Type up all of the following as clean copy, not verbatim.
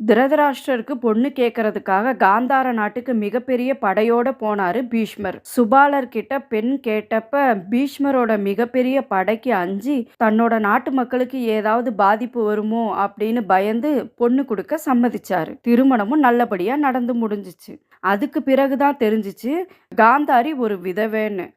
திருதராஷ்டிரருக்கு பொண்ணு கேட்கறதுக்காக காந்தார நாட்டுக்கு மிகப்பெரிய படையோட போனாரு பீஷ்மர். சுபாலர் கிட்ட பெண் கேட்டப்ப பீஷ்மரோட மிகப்பெரிய படைக்கு அஞ்சி தன்னோட நாட்டு மக்களுக்கு ஏதாவது பாதிப்பு வருமோ அப்படின்னு பயந்து பொண்ணு கொடுக்க சம்மதிச்சாரு. திருமணமும் நல்லபடியா நடந்து முடிஞ்சிச்சு. அதுக்கு பிறகுதான் தெரிஞ்சிச்சு காந்தாரி ஒரு விதவைன்னு.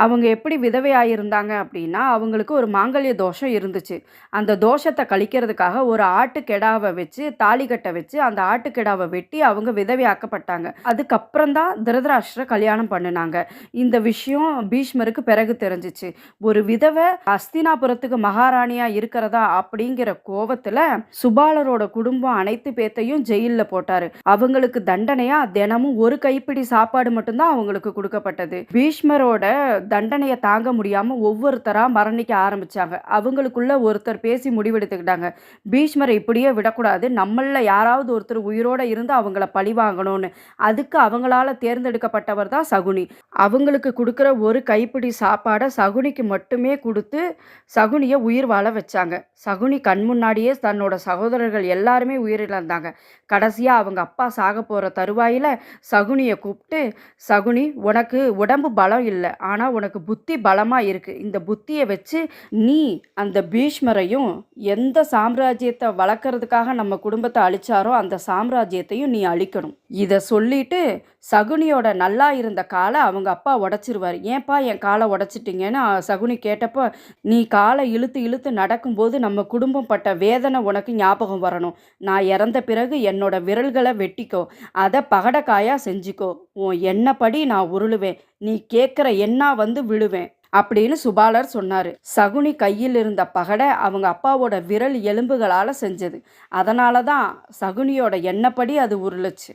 அவங்க எப்படி விதவையாயிருந்தாங்க அப்படின்னா, அவங்களுக்கு ஒரு மாங்கல்ய தோஷம் இருந்துச்சு. அந்த தோஷத்தை கழிக்கிறதுக்காக ஒரு ஆட்டுக்கெடாவை வச்சு தாலி கட்ட வச்சு அந்த ஆட்டுக்கெடாவை வெட்டி அவங்க விதவையாக்கப்பட்டாங்க. அதுக்கப்புறம் தான் திருதராஷ்டிர கல்யாணம் பண்ணினாங்க. இந்த விஷயம் பீஷ்மருக்கு பிறகு தெரிஞ்சிச்சு. ஒரு விதவை ஹஸ்தினாபுரத்துக்கு மகாராணியா இருக்கிறதா அப்படிங்கிற கோவத்துல சுபாலரோட குடும்பம் அனைத்து பேத்தையும் ஜெயில்ல போட்டாரு. அவங்களுக்கு தண்டனையா தினமும் ஒரு கைப்பிடி சாப்பாடு மட்டும்தான் அவங்களுக்கு கொடுக்கப்பட்டது. பீஷ்மரோட தண்டனையை தாங்க முடியாம ஒவ்வொருத்தரா மரணிக்க ஆரம்பிச்சாங்க. அவங்களுக்குள்ள ஒருத்தர் பேசி முடிவெடுத்துக்கிட்டாங்க, பீஷ்மரை இப்படியே விடக்கூடாது, நம்மள யாராவது ஒருத்தர் உயிரோட இருந்து அவங்கள பழி வாங்கணும்னு. அதுக்கு அவங்களால தேர்ந்தெடுக்கப்பட்டவர் தான் சகுனி. அவங்களுக்கு கொடுக்குற ஒரு கைப்பிடி சாப்பாடை சகுனிக்கு மட்டுமே கொடுத்து சகுனியை உயிர் வாழ வச்சாங்க. சகுனி கண் முன்னாடியே தன்னோட சகோதரர்கள் எல்லாருமே உயிரிழந்தாங்க. கடைசியா அவங்க அப்பா சாக போற தருவாயில சகுனியை கூப்பிட்டு, சகுனி, உனக்கு உடம்பு பலம் இல்லை, ஆனா உனக்கு புத்தி பலமா இருக்கு. இந்த புத்தியை வச்சு நீ அந்த பீஷ்மரையும் எந்த சாம்ராஜ்யத்தை வளர்க்கறதுக்காக நம்ம குடும்பத்தை அழிச்சாரோ அந்த சாம்ராஜ்யத்தையும் நீ அழிக்கணும். இதை சொல்லிட்டு சகுனியோட நல்லா இருந்த காலை அவங்க அப்பா உடைச்சிருவார். ஏன்பா என் காலை உடைச்சிட்டிங்கன்னு சகுனி கேட்டப்போ, நீ காலை இழுத்து இழுத்து நடக்கும்போது நம்ம குடும்பம் பட்ட வேதனை உனக்கு ஞாபகம் வரணும். நான் இறந்த பிறகு என்னோட விரல்களை வெட்டிக்கோ, அதை பகடக்காயா செஞ்சுக்கோ, உன் எண்ணப்படி நான் உருளுவேன், நீ கேட்குற எண்ணா வந்து விழுவேன் அப்படின்னு சுபாலர் சொன்னார். சகுனி கையில் இருந்த பகடை அவங்க அப்பாவோட விரல் எலும்புகளால் செஞ்சது. அதனால தான் சகுனியோட எண்ணப்படி அது உருளுச்சு.